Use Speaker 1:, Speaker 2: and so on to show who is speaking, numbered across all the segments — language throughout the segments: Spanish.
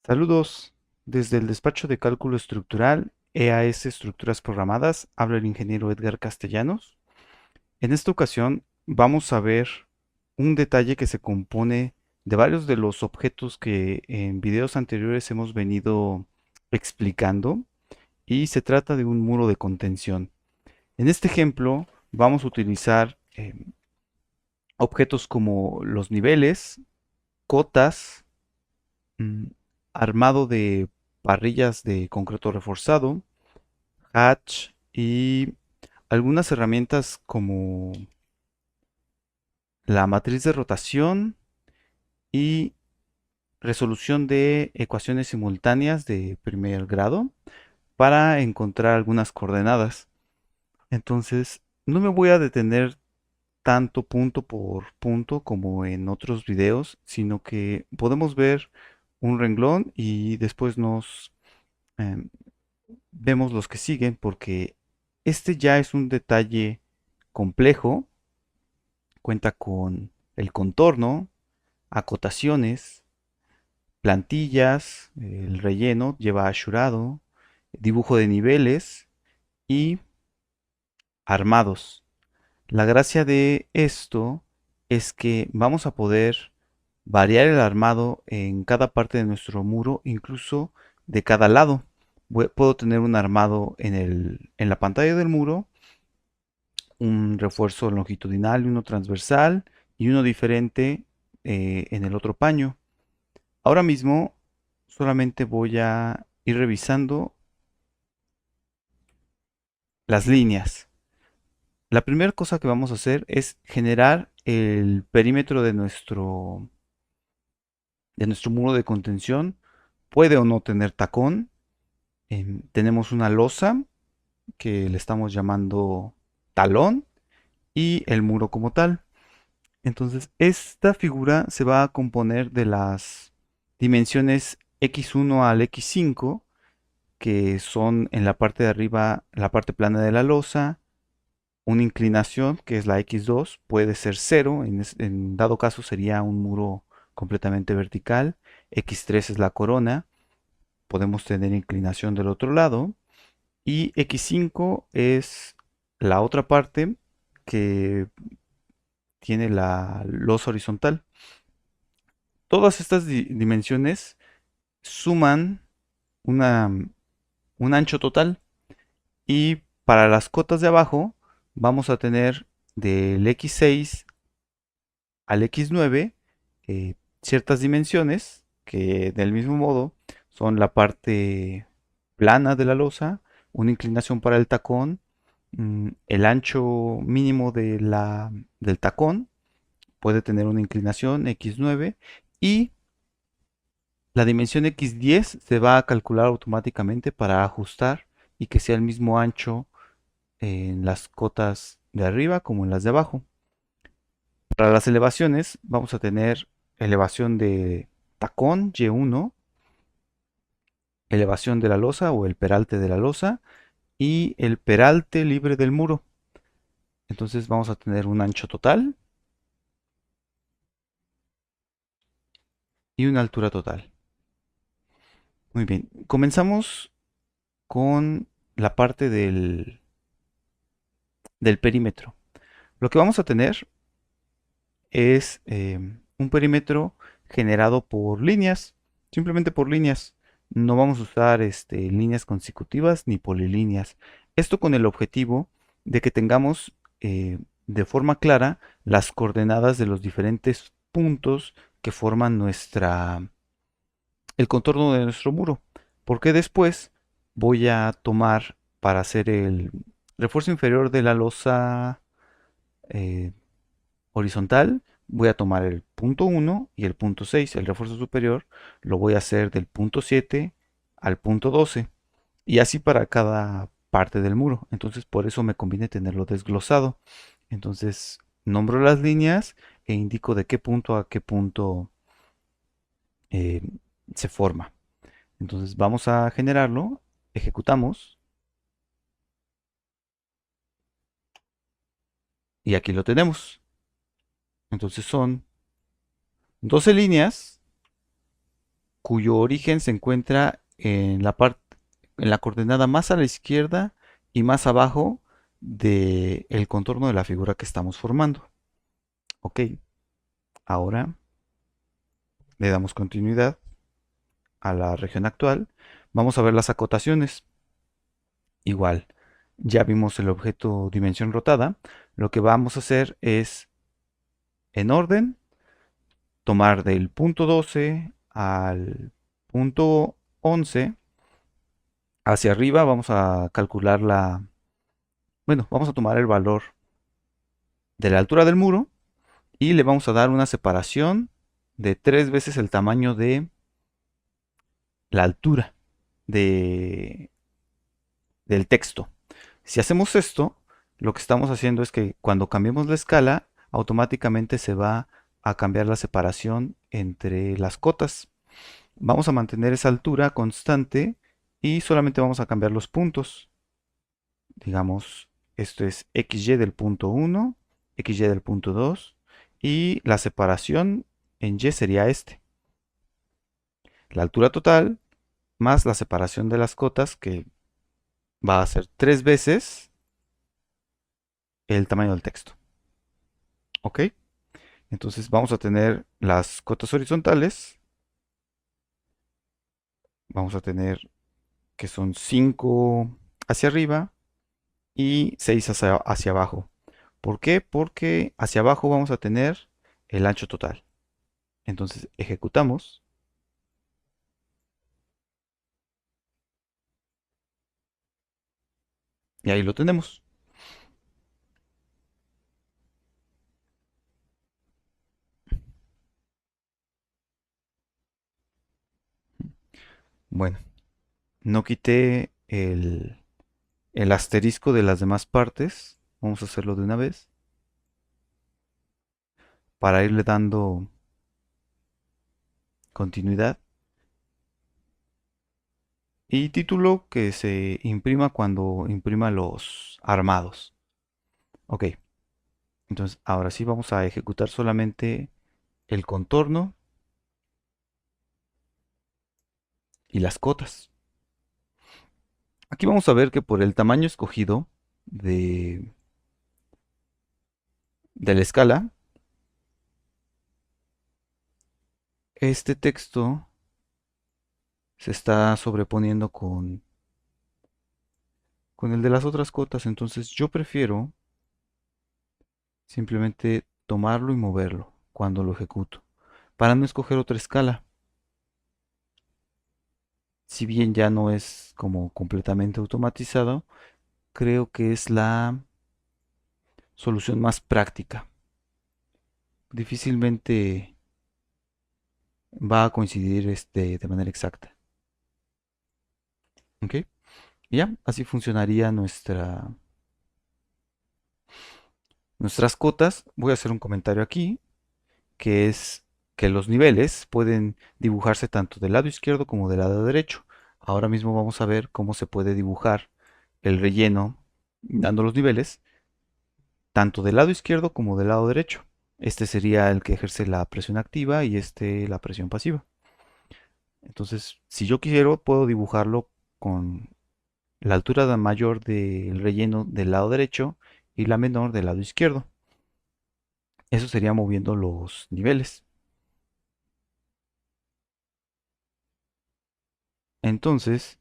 Speaker 1: Saludos. Desde el despacho de cálculo estructural EAS Estructuras Programadas, habla el ingeniero Edgar Castellanos. En esta ocasión vamos a ver un detalle que se compone de varios de los objetos que en videos anteriores hemos venido explicando, y se trata de un muro de contención. En este ejemplo vamos a utilizar objetos como los niveles, cotas, mm, armado de parrillas de concreto reforzado, hatch y algunas herramientas como la matriz de rotación y resolución de ecuaciones simultáneas de primer grado para encontrar algunas coordenadas. Entonces, no me voy a detener tanto punto por punto como en otros videos, sino que podemos ver un renglón y después nos em, vemos los que siguen, porque este ya es un detalle complejo. Cuenta con el contorno, acotaciones, plantillas, el relleno lleva ashurado, dibujo de niveles y armados. La gracia de esto es que vamos a poder variar el armado en cada parte de nuestro muro, incluso de cada lado. Puedo tener un armado en la pantalla del muro, un refuerzo longitudinal y uno transversal, y uno diferente en el otro paño. Ahora mismo solamente voy a ir revisando las líneas. La primera cosa que vamos a hacer es generar el perímetro de nuestro muro de contención. Puede o no tener tacón. Tenemos una losa que le estamos llamando talón, y el muro como tal. Entonces, esta figura se va a componer de las dimensiones x1 al x5, que son en la parte de arriba la parte plana de la losa, una inclinación que es la x2, puede ser cero, en dado caso sería un muro completamente vertical, x3 es la corona, podemos tener inclinación del otro lado, y x5 es la otra parte que tiene la losa horizontal. Todas estas dimensiones suman una, un ancho total, y para las cotas de abajo vamos a tener del x6 al x9 ciertas dimensiones que del mismo modo son la parte plana de la losa, una inclinación para el tacón, el ancho mínimo del tacón puede tener una inclinación x9, y la dimensión x10 se va a calcular automáticamente para ajustar y que sea el mismo ancho en las cotas de arriba como en las de abajo. Para las elevaciones vamos a tener elevación de tacón Y1, elevación de la losa o el peralte de la losa y el peralte libre del muro. Entonces vamos a tener un ancho total y una altura total. Muy bien, comenzamos con la parte del perímetro. Lo que vamos a tener es un perímetro generado por líneas, simplemente por líneas. No vamos a usar líneas consecutivas ni polilíneas. Esto con el objetivo de que tengamos de forma clara las coordenadas de los diferentes puntos que forman el contorno de nuestro muro. Porque después voy a tomar para hacer el refuerzo inferior de la losa eh, horizontal, voy a tomar el punto 1 y el punto 6. El refuerzo superior lo voy a hacer del punto 7 al punto 12, y así para cada parte del muro. Entonces por eso me conviene tenerlo desglosado. Entonces nombro las líneas e indico de qué punto a qué punto eh, se forma. Entonces vamos a generarlo, ejecutamos, y aquí lo tenemos. Entonces son 12 líneas cuyo origen se encuentra en la parte, en la coordenada más a la izquierda y más abajo del contorno de la figura que estamos formando. Ok, ahora le damos continuidad a la región actual. Vamos a ver las acotaciones. Igual, ya vimos el objeto dimensión rotada. Lo que vamos a hacer es, en orden, tomar del punto 12 al punto 11 hacia arriba. Vamos a calcular bueno, vamos a tomar el valor de la altura del muro y le vamos a dar una separación de 3 veces el tamaño de la altura de, del texto. Si hacemos esto, lo que estamos haciendo es que cuando cambiemos la escala, automáticamente se va a cambiar la separación entre las cotas. Vamos a mantener esa altura constante y solamente vamos a cambiar los puntos. Digamos, esto es XY del punto 1, XY del punto 2 y la separación en Y sería este. La altura total más la separación de las cotas, que va a ser 3 veces el tamaño del texto. ¿Ok? Entonces vamos a tener las cotas horizontales. Vamos a tener que son 5 hacia arriba y 6 hacia abajo. ¿Por qué? Porque hacia abajo vamos a tener el ancho total. Entonces ejecutamos y ahí lo tenemos. Bueno, no quité el asterisco de las demás partes. Vamos a hacerlo de una vez para irle dando continuidad. Y título que se imprima cuando imprima los armados. Ok, entonces ahora sí vamos a ejecutar solamente el contorno y las cotas. Aquí vamos a ver que por el tamaño escogido de, de la escala, este texto se está sobreponiendo con el de las otras cotas. Entonces yo prefiero simplemente tomarlo y moverlo cuando lo ejecuto, para no escoger otra escala. Si bien ya no es como completamente automatizado, creo que es la solución más práctica. Difícilmente va a coincidir de manera exacta. ¿Ok? Y ya, así funcionaría nuestras cotas. Voy a hacer un comentario aquí, que es que los niveles pueden dibujarse tanto del lado izquierdo como del lado derecho. Ahora mismo vamos a ver cómo se puede dibujar el relleno dando los niveles tanto del lado izquierdo como del lado derecho. Este sería el que ejerce la presión activa y este la presión pasiva. Entonces, si yo quiero, puedo dibujarlo con la altura mayor del relleno del lado derecho y la menor del lado izquierdo. Eso sería moviendo los niveles. Entonces,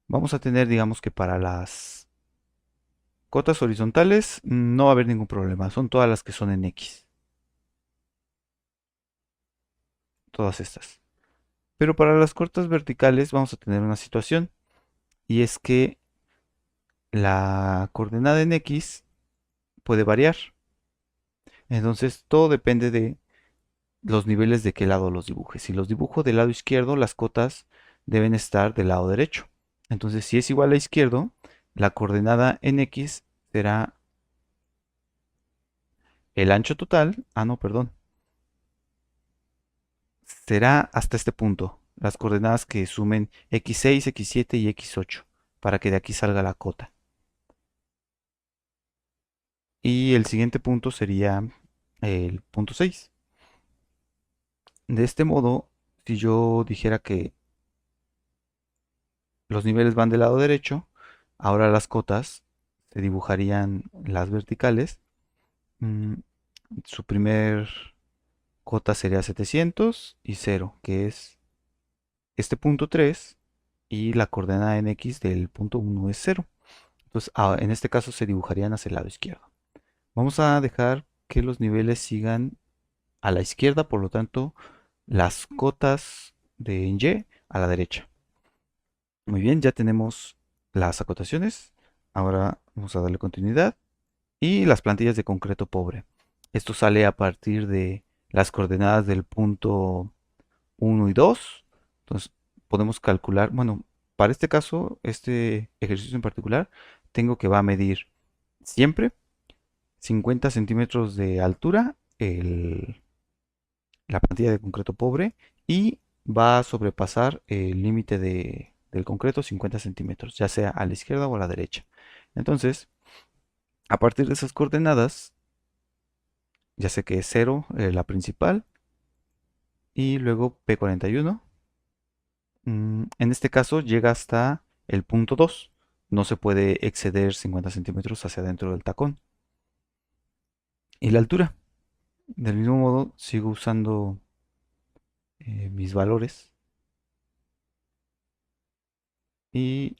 Speaker 1: vamos a tener, digamos que para las cotas horizontales no va a haber ningún problema. Son todas las que son en X. Todas estas. Pero para las cotas verticales vamos a tener una situación. Y es que la coordenada en X puede variar. Entonces todo depende de los niveles de qué lado los dibuje. Si los dibujo del lado izquierdo, las cotas deben estar del lado derecho. Entonces si es igual a izquierdo, la coordenada en X será el ancho total. Ah, no, perdón. Será hasta este punto. Las coordenadas que sumen x6, x7 y x8. Para que de aquí salga la cota. Y el siguiente punto sería el punto 6. De este modo, Si yo dijera que los niveles van del lado derecho, ahora las cotas se dibujarían las verticales. Mm, Su primer cota sería 700 y 0, que es este punto 3, y la coordenada en x del punto 1 es 0. Entonces, en este caso se dibujarían hacia el lado izquierdo. Vamos a dejar que los niveles sigan a la izquierda, por lo tanto, las cotas de y a la derecha. Muy bien, ya tenemos las acotaciones. Ahora vamos a darle continuidad. Y las plantillas de concreto pobre. Esto sale a partir de las coordenadas del punto 1 y 2. Entonces podemos calcular, bueno, para este caso, este ejercicio en particular, tengo que va a medir siempre 50 centímetros de altura la plantilla de concreto pobre, y va a sobrepasar el límite del concreto 50 centímetros, ya sea a la izquierda o a la derecha. Entonces, a partir de esas coordenadas, ya sé que es 0 la principal, y luego P41. En este caso llega hasta el punto 2. No se puede exceder 50 centímetros hacia adentro del tacón. Y la altura. Del mismo modo, sigo usando mis valores y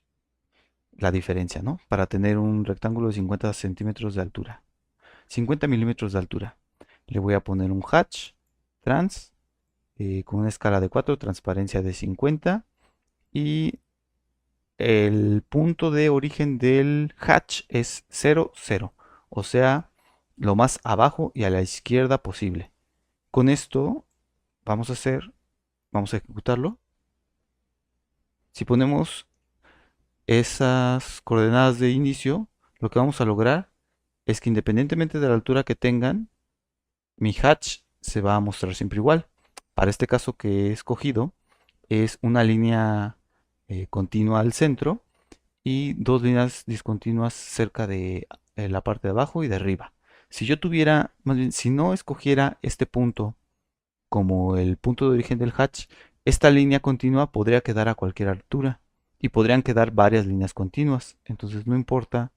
Speaker 1: la diferencia, ¿no? Para tener un rectángulo de 50 centímetros de altura. 50 milímetros de altura. Le voy a poner un hatch trans con una escala de 4, transparencia de 50, y el punto de origen del hatch es 0, 0, o sea, lo más abajo y a la izquierda posible. Con esto vamos a ejecutarlo. Si ponemos esas coordenadas de inicio, lo que vamos a lograr es que independientemente de la altura que tengan, mi hatch se va a mostrar siempre igual. Para este caso que he escogido, es una línea continua al centro y dos líneas discontinuas cerca de la parte de abajo y de arriba. Si yo tuviera, más bien, si no escogiera este punto como el punto de origen del hatch, esta línea continua podría quedar a cualquier altura y podrían quedar varias líneas continuas. Entonces no importa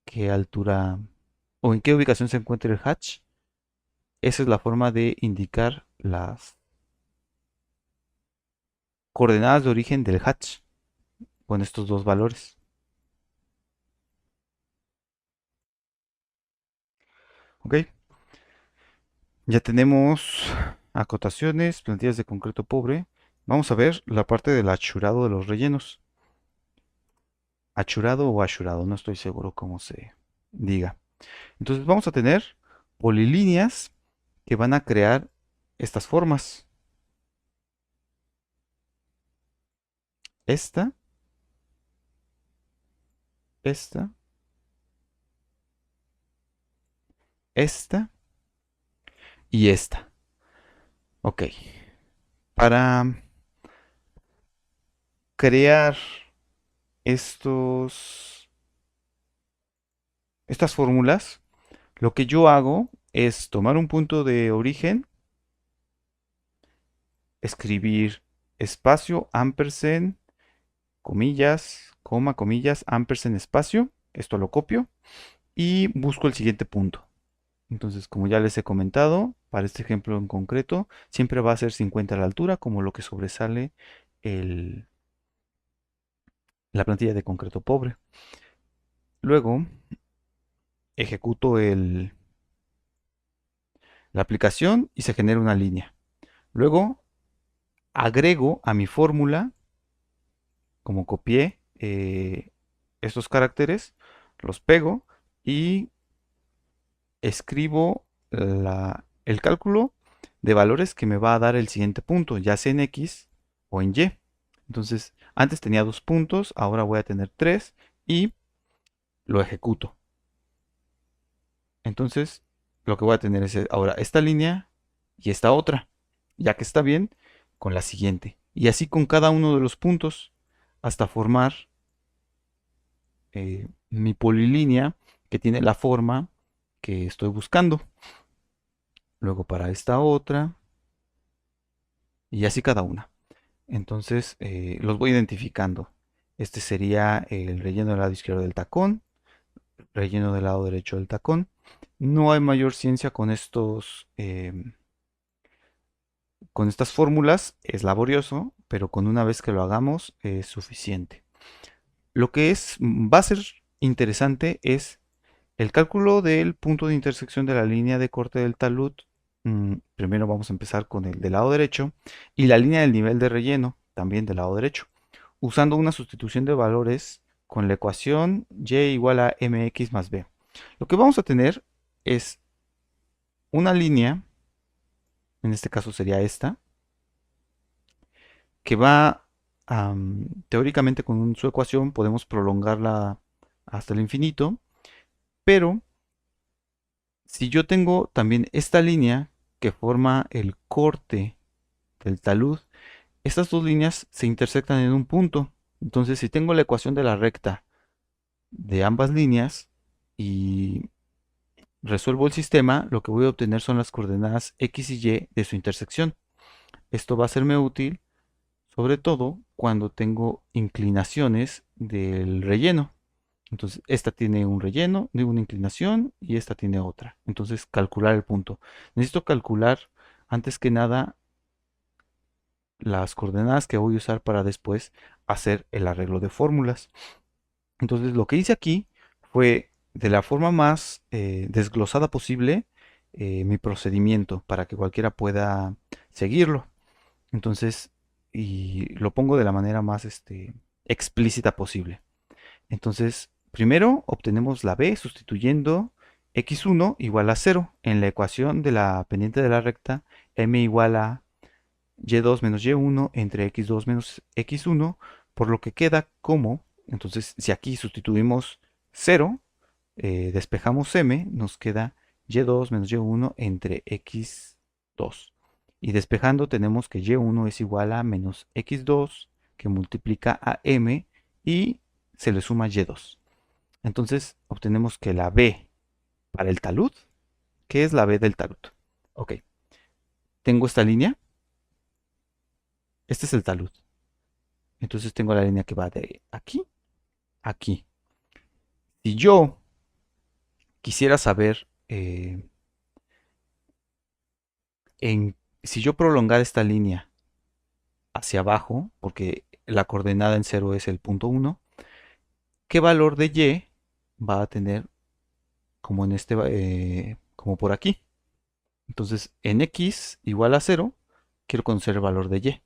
Speaker 1: qué altura o en qué ubicación se encuentre el hatch, esa es la forma de indicar las coordenadas de origen del hatch con estos dos valores. ¿Ok? Ya tenemos acotaciones, plantillas de concreto pobre. Vamos a ver la parte del achurado de los rellenos. Achurado o achurado, no estoy seguro cómo se diga. Entonces vamos a tener polilíneas que van a crear estas formas. Esta, esta, esta y esta. Ok. Para crear estos, estas fórmulas, lo que yo hago es tomar un punto de origen, escribir espacio, ampersand, comillas, coma, comillas, ampersand, espacio. Esto lo copio y busco el siguiente punto. Entonces, como ya les he comentado, para este ejemplo en concreto, siempre va a ser 50 a la altura, como lo que sobresale el, la plantilla de concreto pobre. Luego, ejecuto la aplicación y se genera una línea. Luego, agrego a mi fórmula, como copié estos caracteres, los pego y escribo el cálculo de valores que me va a dar el siguiente punto, ya sea en X o en Y. Entonces, antes tenía dos puntos, ahora voy a tener tres y lo ejecuto. Entonces, lo que voy a tener es ahora esta línea y esta otra, ya que está bien, con la siguiente. Y así con cada uno de los puntos hasta formar mi polilínea que tiene la forma que estoy buscando. Luego para esta otra y así cada una. Entonces los voy identificando. Este sería el relleno del lado izquierdo del tacón, relleno del lado derecho del tacón. No hay mayor ciencia con con estas fórmulas, es laborioso, pero con una vez que lo hagamos es suficiente. Lo que va a ser interesante es el cálculo del punto de intersección de la línea de corte del talud. Primero vamos a empezar con el del lado derecho y la línea del nivel de relleno, también del lado derecho, usando una sustitución de valores con la ecuación y igual a mx más b. Lo que vamos a tener es una línea, en este caso sería esta, que va, teóricamente con su ecuación podemos prolongarla hasta el infinito, pero si yo tengo también esta línea que forma el corte del talud, estas dos líneas se intersectan en un punto. Entonces, si tengo la ecuación de la recta de ambas líneas y resuelvo el sistema, lo que voy a obtener son las coordenadas x y y de su intersección. Esto va a serme útil, sobre todo cuando tengo inclinaciones del relleno. Entonces, esta tiene un relleno, de una inclinación y esta tiene otra. Entonces, calcular el punto. Necesito calcular, antes que nada, las coordenadas que voy a usar para después hacer el arreglo de fórmulas. Entonces, lo que hice aquí fue de la forma más desglosada posible mi procedimiento para que cualquiera pueda seguirlo. Entonces, y lo pongo de la manera más explícita posible. Entonces, primero obtenemos la b sustituyendo x1 igual a 0 en la ecuación de la pendiente de la recta m igual a y2 menos y1 entre x2 menos x1, por lo que queda como, entonces si aquí sustituimos 0, despejamos m, nos queda y2 menos y1 entre x2. Y despejando tenemos que y1 es igual a menos x2 que multiplica a m y se le suma y2. Entonces obtenemos que la b para el talud, ¿qué es la b del talud? Ok, tengo esta línea, este es el talud. Entonces tengo la línea que va de aquí a aquí. Si yo quisiera saber si yo prolongar esta línea hacia abajo, porque la coordenada en 0 es el punto 1, ¿qué valor de y va a tener como en como por aquí? Entonces, en x igual a 0, quiero conocer el valor de y.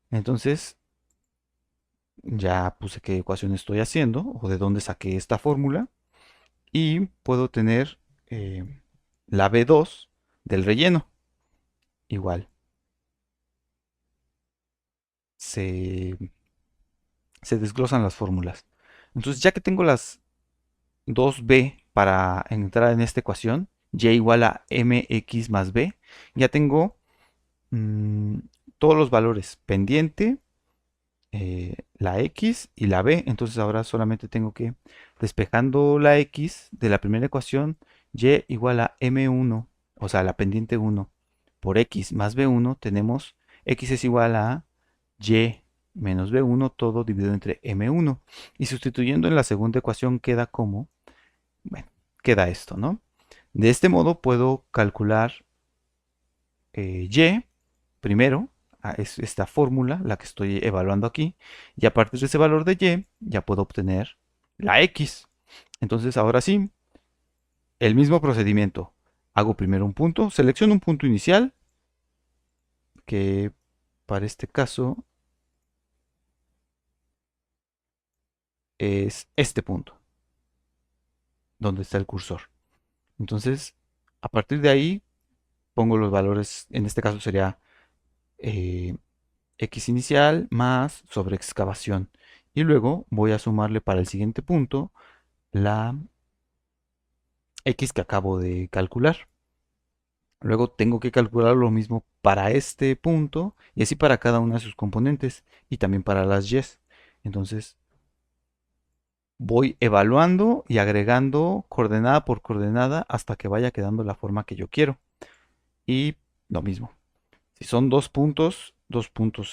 Speaker 1: Entonces, ya puse qué ecuación estoy haciendo o de dónde saqué esta fórmula y puedo tener la B2 del relleno. Igual, se, se desglosan las fórmulas. Entonces, ya que tengo las 2b para entrar en esta ecuación, y igual a mx más b, ya tengo mm, todos los valores pendiente, la x y la b. Entonces ahora solamente tengo que, despejando la x de la primera ecuación, y igual a m1, o sea, la pendiente 1 por x más b1, tenemos x es igual a y menos b1 todo dividido entre m1. Y sustituyendo en la segunda ecuación queda como, bueno, queda esto, ¿no? De este modo puedo calcular y primero, es esta fórmula, la que estoy evaluando aquí, y a partir de ese valor de y ya puedo obtener la x. Entonces ahora sí, el mismo procedimiento. Hago primero un punto, selecciono un punto inicial, que para este caso es este punto, donde está el cursor. Entonces, a partir de ahí, pongo los valores, en este caso sería eh, x inicial más sobre excavación. Y luego voy a sumarle para el siguiente punto la x que acabo de calcular. Luego tengo que calcular lo mismo para este punto y así para cada una de sus componentes y también para las y. Entonces voy evaluando y agregando coordenada por coordenada hasta que vaya quedando la forma que yo quiero. Y lo mismo. Si son dos puntos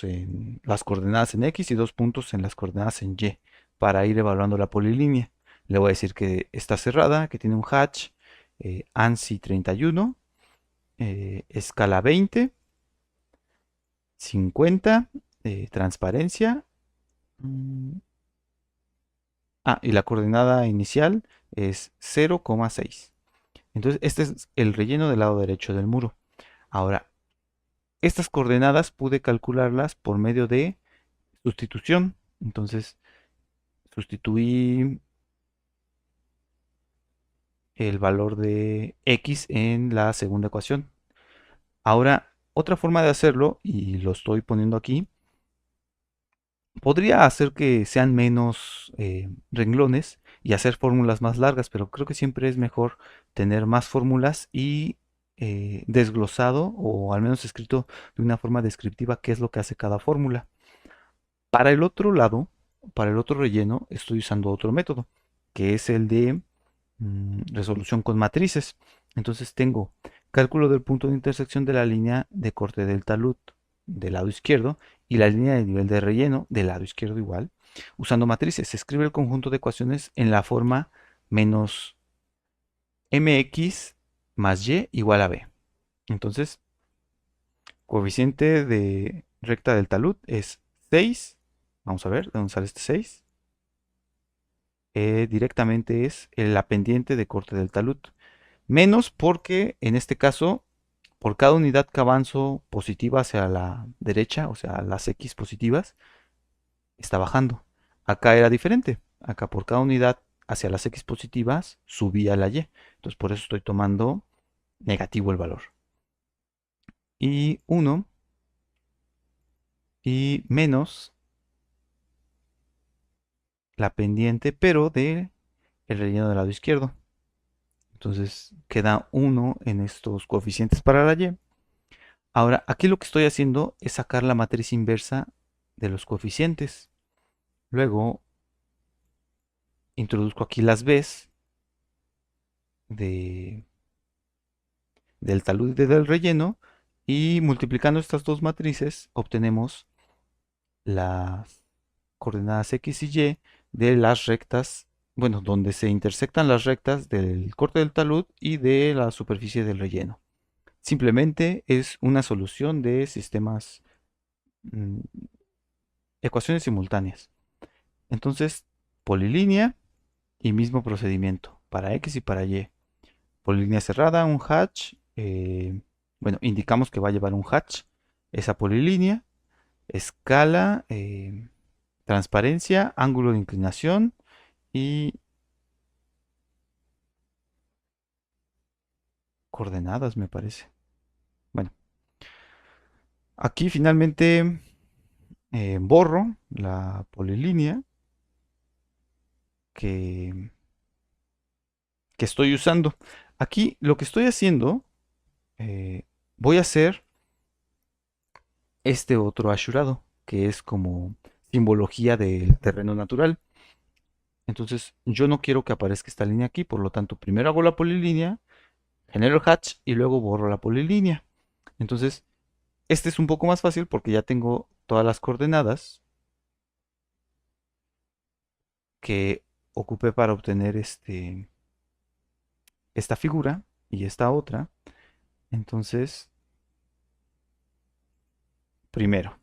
Speaker 1: en las coordenadas en X y dos puntos en las coordenadas en Y, para ir evaluando la polilínea. Le voy a decir que está cerrada, que tiene un hatch ANSI 31, escala 20, 50, transparencia. mm, y la coordenada inicial es 0,6. Entonces, este es el relleno del lado derecho del muro. Ahora, estas coordenadas pude calcularlas por medio de sustitución. Entonces, sustituí el valor de x en la segunda ecuación. Ahora, otra forma de hacerlo, y lo estoy poniendo aquí, podría hacer que sean menos renglones y hacer fórmulas más largas, pero creo que siempre es mejor tener más fórmulas y desglosado o al menos escrito de una forma descriptiva qué es lo que hace cada fórmula. Para el otro lado, para el otro relleno, estoy usando otro método, que es el de resolución con matrices. Entonces tengo cálculo del punto de intersección de la línea de corte del talud del lado izquierdo y la línea de nivel de relleno del lado izquierdo igual. Usando matrices, se escribe el conjunto de ecuaciones en la forma menos mx más y igual a b. Entonces, coeficiente de recta del talud es 6. Vamos a ver de dónde sale este 6. Directamente es la pendiente de corte del talud. Menos porque en este caso, por cada unidad que avanzo positiva hacia la derecha, o sea, las X positivas, está bajando. Acá era diferente. Acá por cada unidad hacia las X positivas subía la Y. Entonces por eso estoy tomando negativo el valor. Y 1 y menos la pendiente, pero de el relleno del lado izquierdo. Entonces queda 1 en estos coeficientes para la Y. Ahora, aquí lo que estoy haciendo es sacar la matriz inversa de los coeficientes. Luego introduzco aquí las B's de, del talud y del relleno y multiplicando estas dos matrices obtenemos las coordenadas X y Y de las rectas, bueno, donde se intersectan las rectas del corte del talud y de la superficie del relleno. Simplemente es una solución de sistemas, mm, ecuaciones simultáneas. Entonces, polilínea y mismo procedimiento para X y para Y. Polilínea cerrada, un hatch. Bueno, indicamos que va a llevar un hatch. Esa polilínea. Escala, transparencia, ángulo de inclinación y coordenadas, me parece. Bueno, aquí finalmente borro la polilínea que, que estoy usando. Aquí lo que estoy haciendo, voy a hacer este otro ashurado, que es como simbología del terreno natural. Entonces, yo no quiero que aparezca esta línea aquí, por lo tanto, primero hago la polilínea, genero el hatch y luego borro la polilínea. Entonces, este es un poco más fácil porque ya tengo todas las coordenadas que ocupé para obtener esta figura y esta otra. Entonces, primero,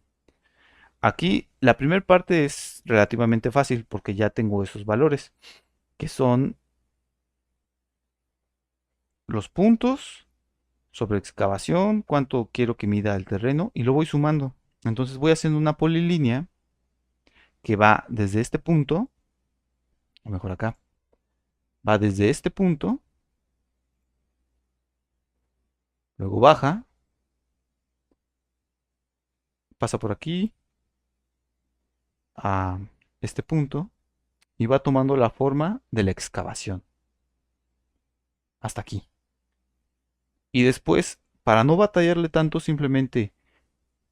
Speaker 1: aquí la primera parte es relativamente fácil porque ya tengo esos valores, que son los puntos sobre excavación, cuánto quiero que mida el terreno y lo voy sumando. Entonces voy haciendo una polilínea que va desde este punto, o mejor acá, va desde este punto, luego baja, pasa por aquí a este punto y va tomando la forma de la excavación hasta aquí. Y después, para no batallarle tanto, simplemente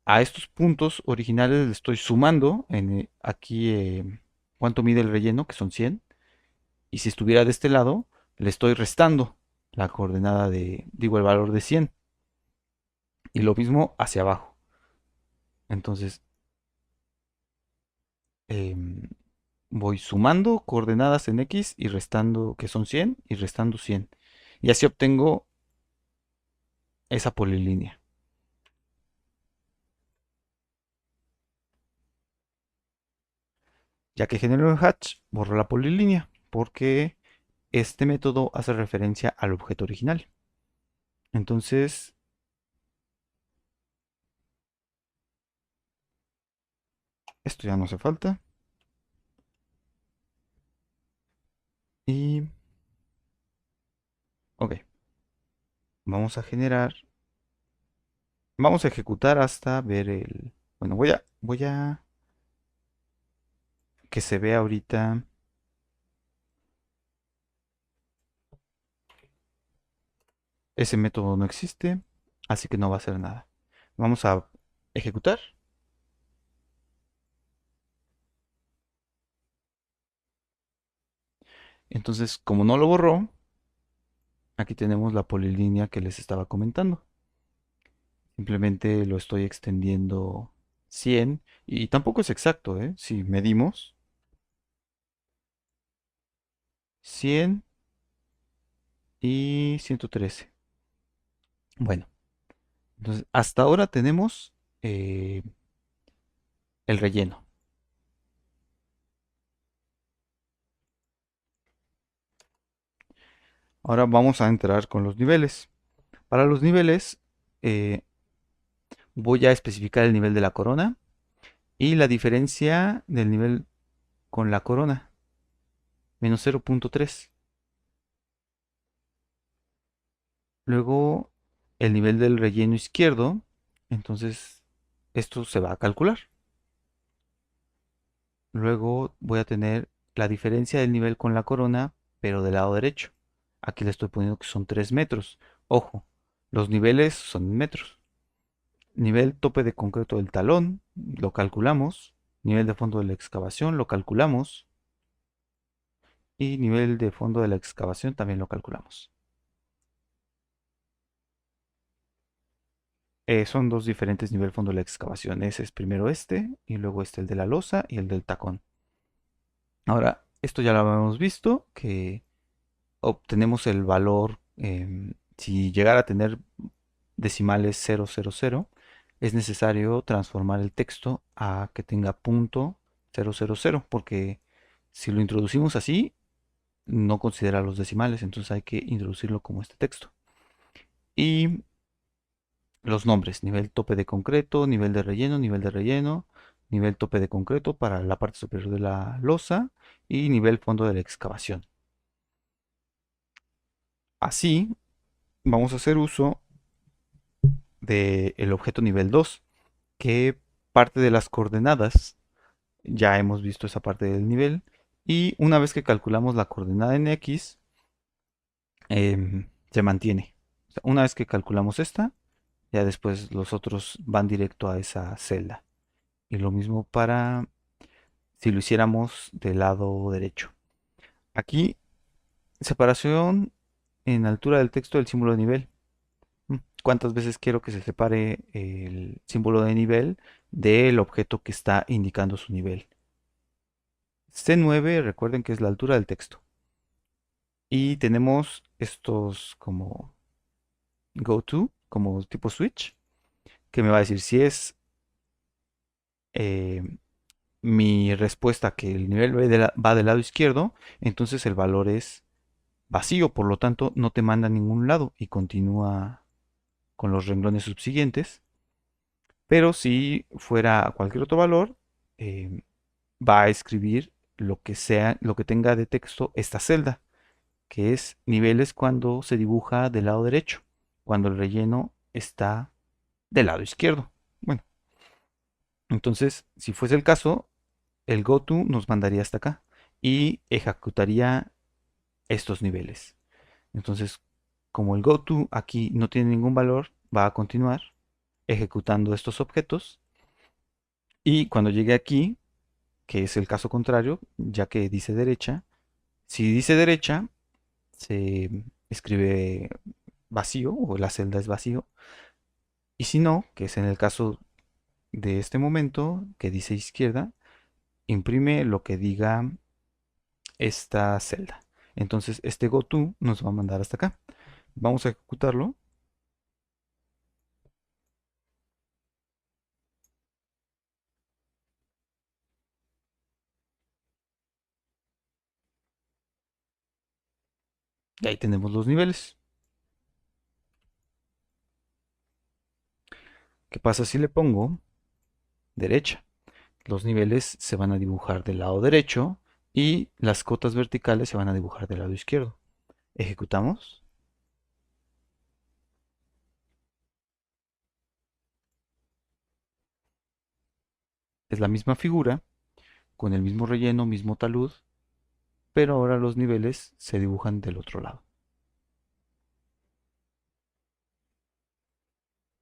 Speaker 1: a estos puntos originales le estoy sumando aquí cuánto mide el relleno, que son 100. Y si estuviera de este lado, le estoy restando la coordenada digo, el valor de 100. Y lo mismo hacia abajo. Entonces, em, voy sumando coordenadas en X y restando, que son 100, y restando 100. Y así obtengo esa polilínea. Ya que genero el hatch, borro la polilínea, porque este método hace referencia al objeto original. Entonces, esto ya no hace falta. Y, ok, vamos a generar, vamos a ejecutar hasta ver el, bueno, voy a que se vea ahorita. Ese método no existe, así que no va a hacer nada. Vamos a ejecutar. Entonces, como no lo borró, aquí tenemos la polilínea que les estaba comentando. Simplemente lo estoy extendiendo 100 y tampoco es exacto, ¿eh? Si medimos 100 y 113. Bueno, entonces hasta ahora tenemos eh, el relleno. Ahora vamos a entrar con los niveles. Para los niveles eh, voy a especificar el nivel de la corona y la diferencia del nivel con la corona, menos 0.3. Luego el nivel del relleno izquierdo, entonces esto se va a calcular. Luego voy a tener la diferencia del nivel con la corona, pero del lado derecho. Aquí le estoy poniendo que son 3 metros. Ojo, los niveles son en metros. Nivel tope de concreto del talón, lo calculamos. Nivel de fondo de la excavación, lo calculamos. Y nivel de fondo de la excavación también lo calculamos. Son dos diferentes niveles de fondo de la excavación. Ese es primero este, y luego este el de la losa y el del tacón. Ahora, esto ya lo habíamos visto, que obtenemos el valor, si llegara a tener decimales 000, es necesario transformar el texto a que tenga punto 000, porque si lo introducimos así, no considera los decimales, entonces hay que introducirlo como este texto. Y los nombres, nivel tope de concreto, nivel de relleno, nivel tope de concreto para la parte superior de la losa y nivel fondo de la excavación. Así vamos a hacer uso del objeto nivel 2, que parte de las coordenadas, ya hemos visto esa parte del nivel, y una vez que calculamos la coordenada en X, se mantiene. O sea, una vez que calculamos esta, ya después los otros van directo a esa celda. Y lo mismo para si lo hiciéramos del lado derecho. Aquí, separación en altura del texto del símbolo de nivel. ¿Cuántas veces quiero que se separe el símbolo de nivel del objeto que está indicando su nivel? C9, recuerden que es la altura del texto. Y tenemos estos como goTo, como tipo switch, que me va a decir si es eh, mi respuesta que el nivel va del lado izquierdo, entonces el valor es vacío, por lo tanto no te manda a ningún lado y continúa con los renglones subsiguientes. Pero si fuera cualquier otro valor, eh, va a escribir lo que sea, lo que tenga de texto esta celda, que es niveles cuando se dibuja del lado derecho, cuando el relleno está del lado izquierdo. Bueno, entonces, si fuese el caso, el goTo nos mandaría hasta acá y ejecutaría estos niveles. Entonces, como el goTo aquí no tiene ningún valor, va a continuar ejecutando estos objetos y cuando llegue aquí, que es el caso contrario, ya que dice derecha, si dice derecha, se escribe vacío o la celda es vacío Y si no, que es en el caso de este momento, que dice izquierda, imprime lo que diga esta celda. Entonces este goto nos va a mandar hasta acá. Vamos a ejecutarlo. Y ahí tenemos los niveles. ¿Qué pasa si le pongo derecha? Los niveles se van a dibujar del lado derecho y las cotas verticales se van a dibujar del lado izquierdo. Ejecutamos. Es la misma figura, con el mismo relleno, mismo talud, pero ahora los niveles se dibujan del otro lado.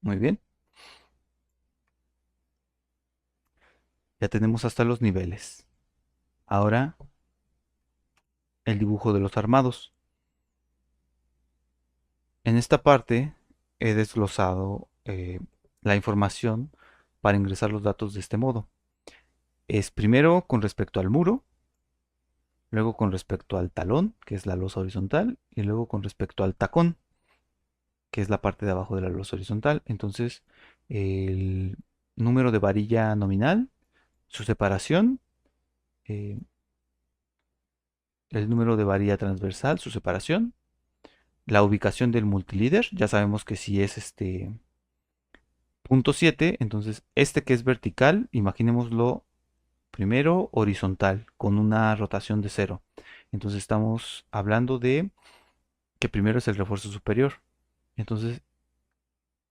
Speaker 1: Muy bien. Ya tenemos hasta los niveles. Ahora el dibujo de los armados. En esta parte he desglosado la información para ingresar los datos de este modo. Es primero con respecto al muro, luego con respecto al talón, que es la losa horizontal, y luego con respecto al tacón, que es la parte de abajo de la losa horizontal. Entonces, el número de varilla nominal, su separación, eh, el número de varilla transversal, su separación, la ubicación del multilíder, ya sabemos que si es punto 7, entonces este que es vertical, imaginémoslo primero horizontal, con una rotación de 0. Entonces estamos hablando de que primero es el refuerzo superior. Entonces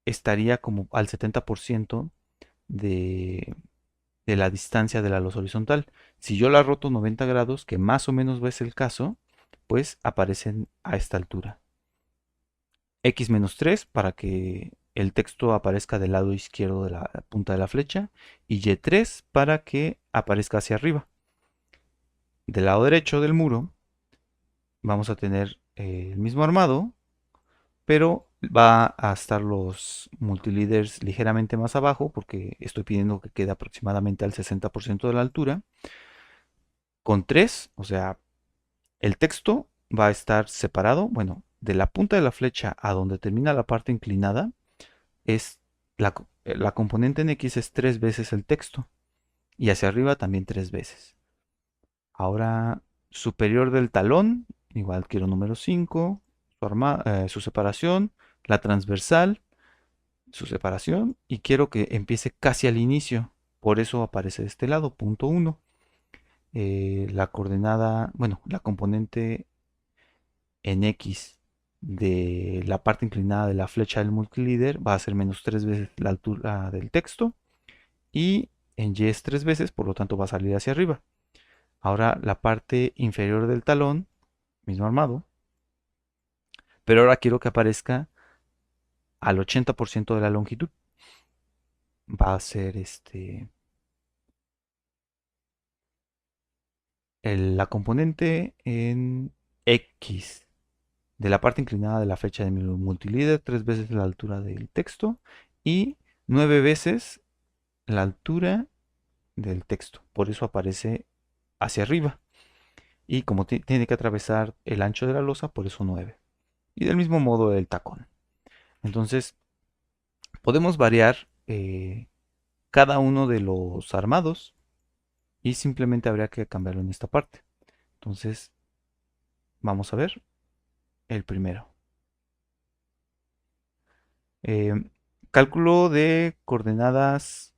Speaker 1: estaría como al 70% de, de la distancia de la luz horizontal. Si yo la roto 90 grados, que más o menos es el caso, pues aparecen a esta altura. X-3 para que el texto aparezca del lado izquierdo de la punta de la flecha y Y3 para que aparezca hacia arriba. Del lado derecho del muro vamos a tener el mismo armado, pero va a estar los multilíderes ligeramente más abajo porque estoy pidiendo que quede aproximadamente al 60% de la altura. Con 3, o sea, el texto va a estar separado, bueno, de la punta de la flecha a donde termina la parte inclinada, es la componente en X es 3 veces el texto y hacia arriba también 3 veces. Ahora, superior del talón, igual quiero número 5, su separación, la transversal, su separación, y quiero que empiece casi al inicio. Por eso aparece de este lado, punto 1. La coordenada, bueno, la componente en X de la parte inclinada de la flecha del multilíder va a ser menos 3 veces la altura del texto y en Y es 3 veces, por lo tanto va a salir hacia arriba. Ahora la parte inferior del talón, mismo armado, pero ahora quiero que aparezca al 80% de la longitud. Va a ser la componente en X de la parte inclinada de la flecha de mi multilíder, 3 veces la altura del texto y 9 veces la altura del texto. Por eso aparece hacia arriba. Y como tiene que atravesar el ancho de la losa, por eso 9. Y del mismo modo el tacón. Entonces, podemos variar cada uno de los armados y simplemente habría que cambiarlo en esta parte. Entonces, vamos a ver el primero. Eh, Cálculo de coordenadas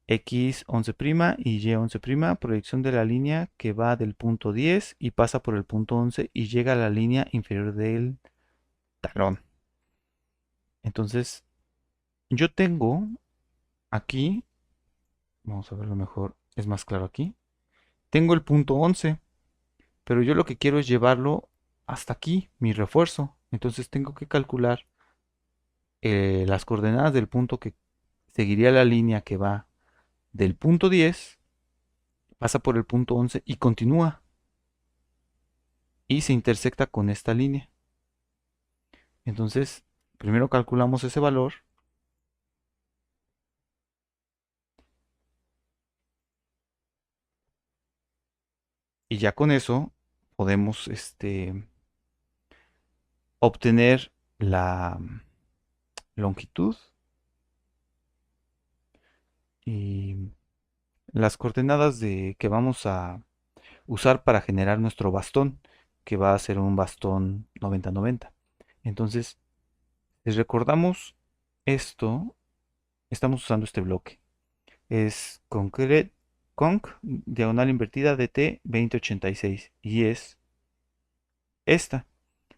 Speaker 1: X 11' y Y 11', proyección de la línea que va del punto 10 y pasa por el punto 11 y llega a la línea inferior del talón. Entonces, yo tengo aquí, vamos a verlo mejor, es más claro aquí, tengo el punto 11, pero yo lo que quiero es llevarlo hasta aquí, mi refuerzo. Entonces tengo que calcular las coordenadas del punto que seguiría la línea que va del punto 10, pasa por el punto 11 y continúa y se intersecta con esta línea. Entonces, primero calculamos ese valor Y ya con eso podemos obtener la longitud y las coordenadas que vamos a usar para generar nuestro bastón, que va a ser un bastón 90-90. Entonces, si recordamos esto, estamos usando este bloque. Es conc diagonal invertida dt 2086 y es esta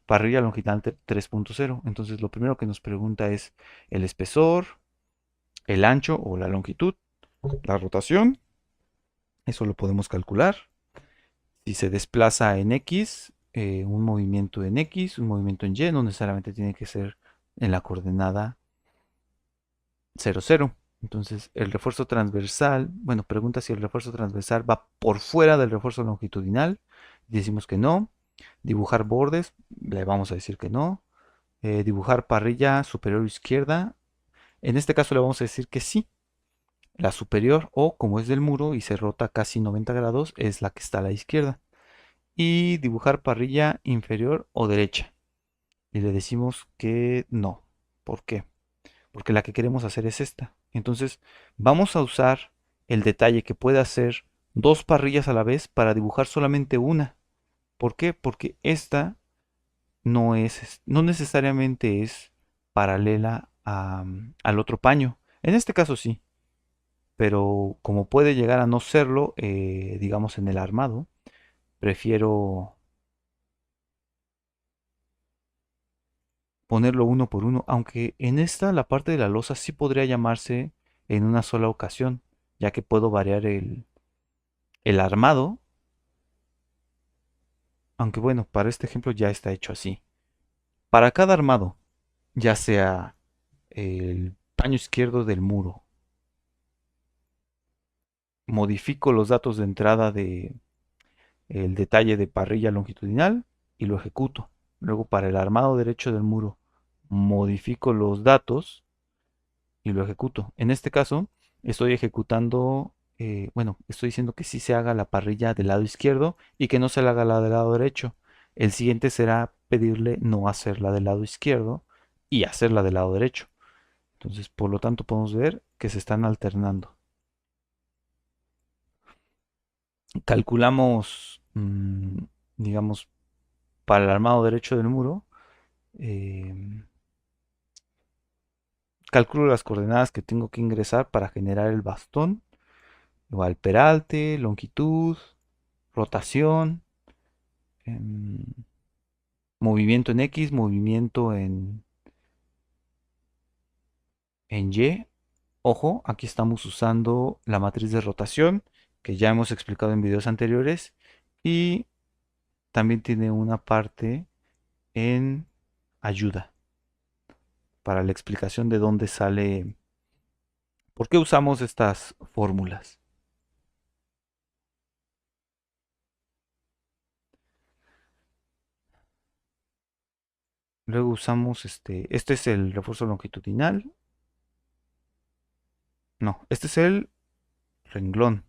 Speaker 1: parrilla longitudinal 3.0. Entonces, lo primero que nos pregunta es el espesor, el ancho o la longitud, la rotación, eso lo podemos calcular. Si se desplaza en X, un movimiento en X, un movimiento en Y, no necesariamente tiene que ser en la coordenada 0, 0. Entonces, el refuerzo transversal, bueno, pregunta si el refuerzo transversal va por fuera del refuerzo longitudinal. Decimos que no. Dibujar bordes, le vamos a decir que no. Dibujar parrilla superior izquierda, en este caso le vamos a decir que sí. La superior o como es del muro y se rota casi 90 grados es la que está a la izquierda. Y dibujar parrilla inferior o derecha. Y le decimos que no. ¿Por qué? Porque la que queremos hacer es esta. Entonces vamos a usar el detalle que puede hacer dos parrillas a la vez para dibujar solamente una. ¿Por qué? Porque esta no necesariamente es paralela al otro paño. En este caso sí, pero como puede llegar a no serlo, digamos en el armado, prefiero ponerlo uno por uno, aunque en esta la parte de la losa sí podría llamarse en una sola ocasión, ya que puedo variar el armado, aunque bueno, para este ejemplo ya está hecho así. Para cada armado, ya sea el paño izquierdo del muro, modifico los datos de entrada de el detalle de parrilla longitudinal y lo ejecuto. Luego para el armado derecho del muro, modifico los datos y lo ejecuto. En este caso, estoy ejecutando, bueno, estoy diciendo que sí se haga la parrilla del lado izquierdo y que no se la haga la del lado derecho. El siguiente será pedirle no hacerla del lado izquierdo y hacerla del lado derecho. Entonces, por lo tanto, podemos ver que se están alternando. Calculamos, digamos, para el armado derecho del muro, eh, calculo las coordenadas que tengo que ingresar para generar el bastón. Igual peralte, longitud, rotación, em, movimiento en X, movimiento en Y. Ojo, aquí estamos usando la matriz de rotación que ya hemos explicado en videos anteriores y también tiene una parte en ayuda para la explicación de dónde sale, por qué usamos estas fórmulas. Luego usamos este es el refuerzo longitudinal. No, este es el renglón.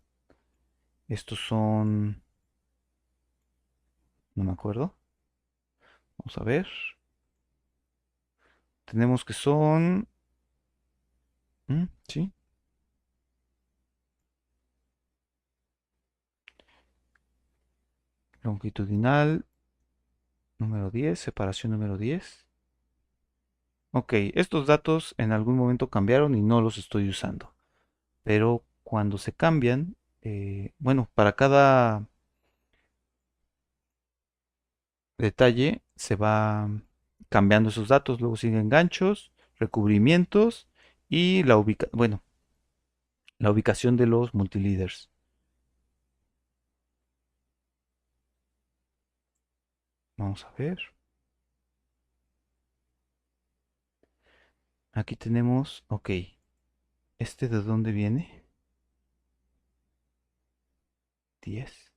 Speaker 1: Estos son, no me acuerdo. Vamos a ver. Tenemos que son, sí, longitudinal número 10, separación número 10. Ok, estos datos en algún momento cambiaron y no los estoy usando. Pero cuando se cambian, bueno, para cada detalle se va cambiando esos datos. Luego siguen ganchos, recubrimientos y bueno, la ubicación de los multileaders. Vamos a ver. Aquí tenemos, ok, ¿este de dónde viene? 10.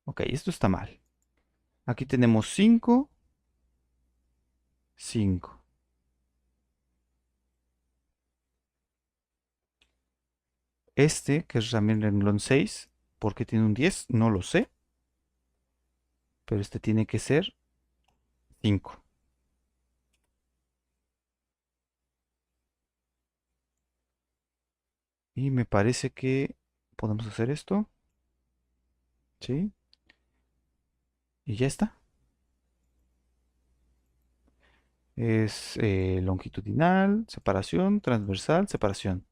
Speaker 1: Ok, esto está mal. Aquí tenemos 5, 5. Este, que es también renglón 6, ¿por qué tiene un 10? No lo sé, pero este tiene que ser 5. Y me parece que podemos hacer esto, ¿sí? Y ya está. Es longitudinal, separación, transversal, separación.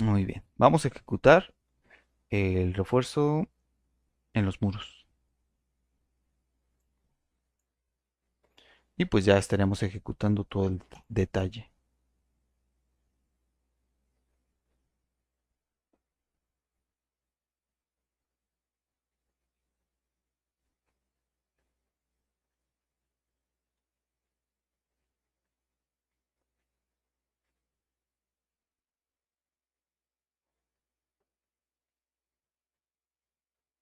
Speaker 1: Muy bien. Vamos a ejecutar el refuerzo en los muros. Y pues ya estaremos ejecutando todo el detalle.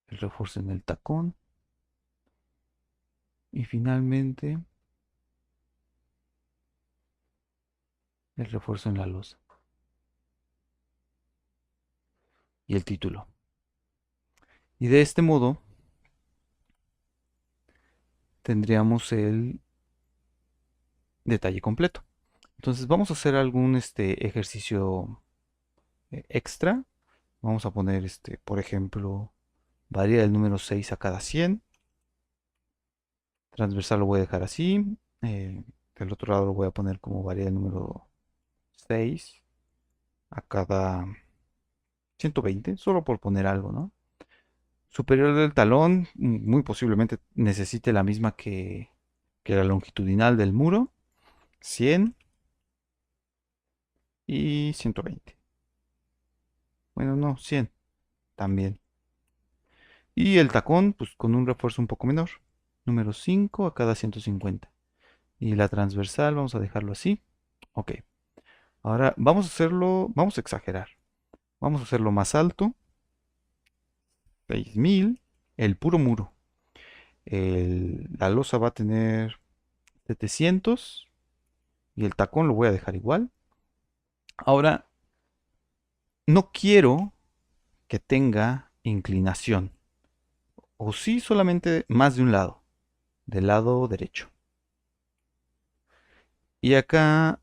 Speaker 1: El refuerzo en el tacón. Y finalmente el refuerzo en la losa. Y el título. Y de este modo tendríamos el detalle completo. Entonces vamos a hacer algún ejercicio extra. Vamos a poner, por ejemplo, varía el número 6 a cada 100. Transversal lo voy a dejar así. Del otro lado lo voy a poner como varía el número 6 a cada 120, solo por poner algo, ¿no? Superior del talón, muy posiblemente necesite la misma que la longitudinal del muro, 100 y 120. Bueno, no, 100 también. Y el tacón, pues con un refuerzo un poco menor, número 5 a cada 150. Y la transversal, vamos a dejarlo así. Ok, ahora vamos a hacerlo, vamos a exagerar. Vamos a hacerlo más alto, 6000, el puro muro. La losa va a tener 700 y el tacón lo voy a dejar igual. Ahora, no quiero que tenga inclinación, o sí solamente más de un lado, del lado derecho. Y acá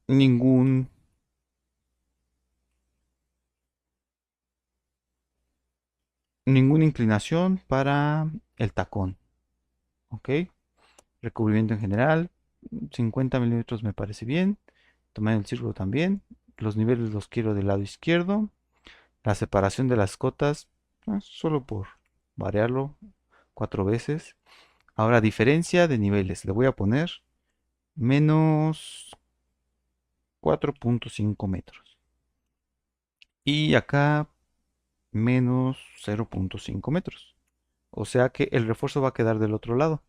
Speaker 1: ningún, ninguna inclinación para el tacón. ¿Ok? Recubrimiento en general, 50 milímetros me parece bien. Tamaño del círculo también. Los niveles los quiero del lado izquierdo. La separación de las cotas, solo por variarlo 4 veces. Ahora, diferencia de niveles. Le voy a poner menos 4.5 metros. Y acá menos 0.5 metros. O sea que el refuerzo va a quedar del otro lado.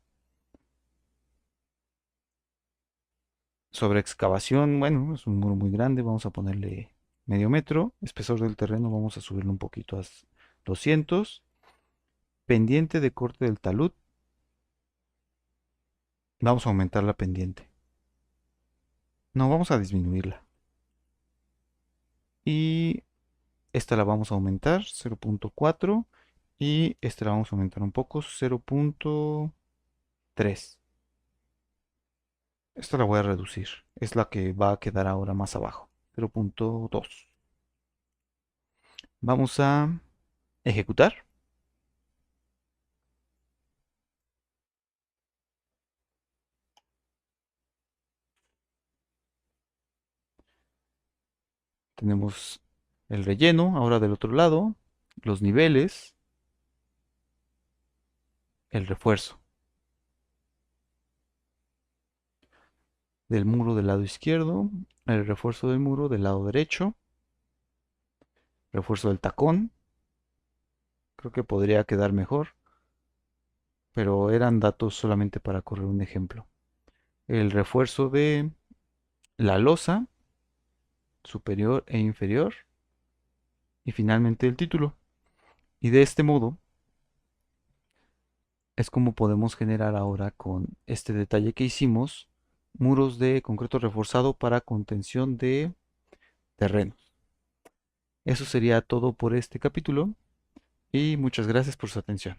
Speaker 1: Sobre excavación, bueno, es un muro muy grande. Vamos a ponerle medio metro. Espesor del terreno, vamos a subirlo un poquito a 200. Pendiente de corte del talud. Vamos a aumentar la pendiente. No, vamos a disminuirla. Y esta la vamos a aumentar 0.4 y esta la vamos a aumentar un poco 0.3. Esta la voy a reducir. Es la que va a quedar ahora más abajo. 0.2. Vamos a ejecutar. Tenemos el relleno ahora del otro lado, los niveles, el refuerzo del muro del lado izquierdo, el refuerzo del muro del lado derecho, refuerzo del tacón. Creo que podría quedar mejor, pero eran datos solamente para correr un ejemplo. El refuerzo de la losa superior e inferior y finalmente el título. Y de este modo es como podemos generar ahora con este detalle que hicimos muros de concreto reforzado para contención de terrenos. Eso sería todo por este capítulo y muchas gracias por su atención.